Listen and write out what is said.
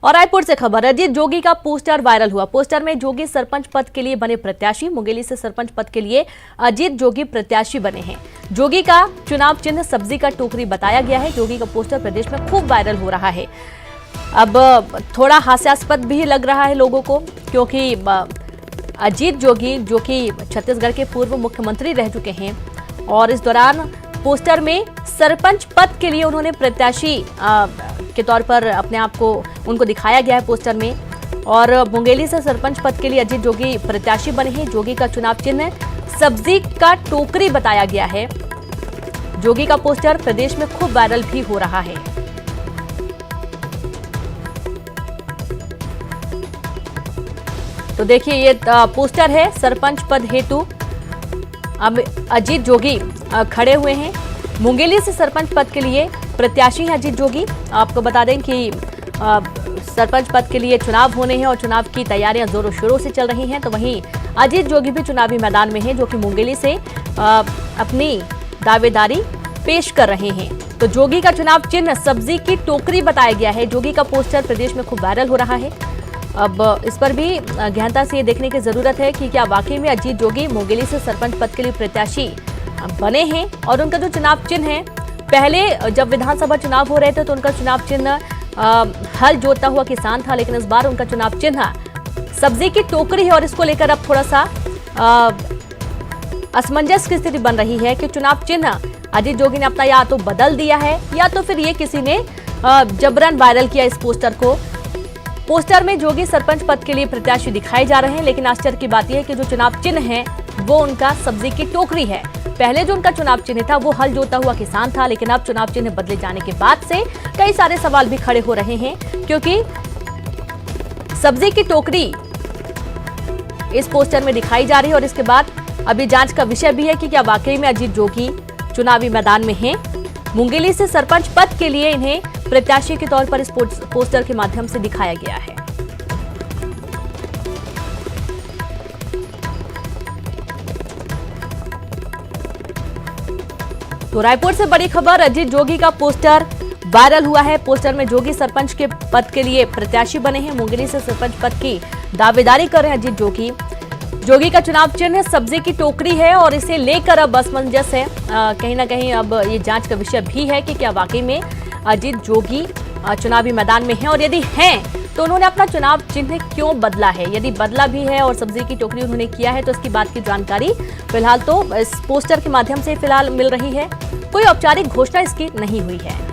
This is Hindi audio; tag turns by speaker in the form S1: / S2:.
S1: और रायपुर से खबर, अजीत जोगी का पोस्टर वायरल हुआ। पोस्टर में जोगी सरपंच पद के लिए बने प्रत्याशी। मुंगेली से सरपंच पद के लिए अजीत जोगी प्रत्याशी बने हैं। जोगी का चुनाव चिन्ह सब्जी का टोकरी बताया गया है। जोगी का पोस्टर प्रदेश में खूब वायरल हो रहा है। अब थोड़ा हास्यास्पद भी लग रहा है लोगों को, क्योंकि अजीत जोगी जो कि छत्तीसगढ़ के पूर्व मुख्यमंत्री रह चुके हैं और इस दौरान पोस्टर में सरपंच पद के लिए उन्होंने प्रत्याशी के तौर पर अपने आप को उनको दिखाया गया है पोस्टर में। और मुंगेली से सरपंच पद के लिए अजीत जोगी प्रत्याशी बने हैं। जोगी का चुनाव चिन्ह सब्जी का टोकरी बताया गया है। जोगी का पोस्टर प्रदेश में खूब वायरल भी हो रहा है। तो देखिए, ये पोस्टर है सरपंच पद हेतु। अब अजीत जोगी खड़े हुए हैं। मुंगेली से सरपंच पद के लिए प्रत्याशी हैं अजीत जोगी। आपको बता दें कि सरपंच पद के लिए चुनाव होने हैं और चुनाव की तैयारियां जोरों शोरों से चल रही हैं। तो वहीं अजीत जोगी भी चुनावी मैदान में हैं, जो कि मुंगेली से अपनी दावेदारी पेश कर रहे हैं। तो जोगी का चुनाव चिन्ह सब्जी की टोकरी बताया गया है। जोगी का पोस्टर प्रदेश में खूब वायरल हो रहा है। अब इस पर भी गहनता से ये देखने की जरूरत है कि क्या वाकई में अजीत जोगी मुंगेली से सरपंच पद के लिए प्रत्याशी बने हैं। और उनका जो चुनाव चिन्ह है, पहले जब विधानसभा चुनाव हो रहे थे तो उनका चुनाव चिन्ह हल जोतता हुआ किसान था, लेकिन इस बार उनका चुनाव चिन्ह सब्जी की टोकरी है। और इसको लेकर अब थोड़ा सा असमंजस की स्थिति बन रही है कि चुनाव चिन्ह अजीत जोगी ने अपना या तो बदल दिया है या तो फिर ये किसी ने जबरन वायरल किया इस पोस्टर को। पोस्टर में जोगी सरपंच पद के लिए प्रत्याशी दिखाए जा रहे हैं, लेकिन आश्चर्य की बात यह है कि जो चुनाव चिन्ह है वो उनका सब्जी की टोकरी है। पहले जो उनका चुनाव चिन्ह था वो हल जोता हुआ किसान था, लेकिन अब चुनाव चिन्ह बदले जाने के बाद से कई सारे सवाल भी खड़े हो रहे हैं, क्योंकि सब्जी की टोकरी इस पोस्टर में दिखाई जा रही है। और इसके बाद अभी जांच का विषय भी है कि क्या वाकई में अजीत जोगी चुनावी मैदान में हैं। मुंगेली से सरपंच पद के लिए इन्हें प्रत्याशी के तौर पर इस पोस्टर के माध्यम से दिखाया गया है। तो रायपुर से बड़ी खबर, अजीत जोगी का पोस्टर वायरल हुआ है। पोस्टर में जोगी सरपंच के पद के लिए प्रत्याशी बने हैं। मुंगेली से सरपंच पद की दावेदारी कर रहे हैं अजीत जोगी। जोगी का चुनाव चिन्ह सब्जी की टोकरी है और इसे लेकर अब असमंजस है। कहीं ना कहीं अब ये जांच का विषय भी है कि क्या वाकई में अजीत जोगी चुनावी मैदान में हैं, और यदि हैं तो उन्होंने अपना चुनाव चिन्ह क्यों बदला है। यदि बदला भी है और सब्जी की टोकरी उन्होंने किया है तो इसकी बात की जानकारी फिलहाल तो इस पोस्टर के माध्यम से फिलहाल मिल रही है। कोई औपचारिक घोषणा इसकी नहीं हुई है।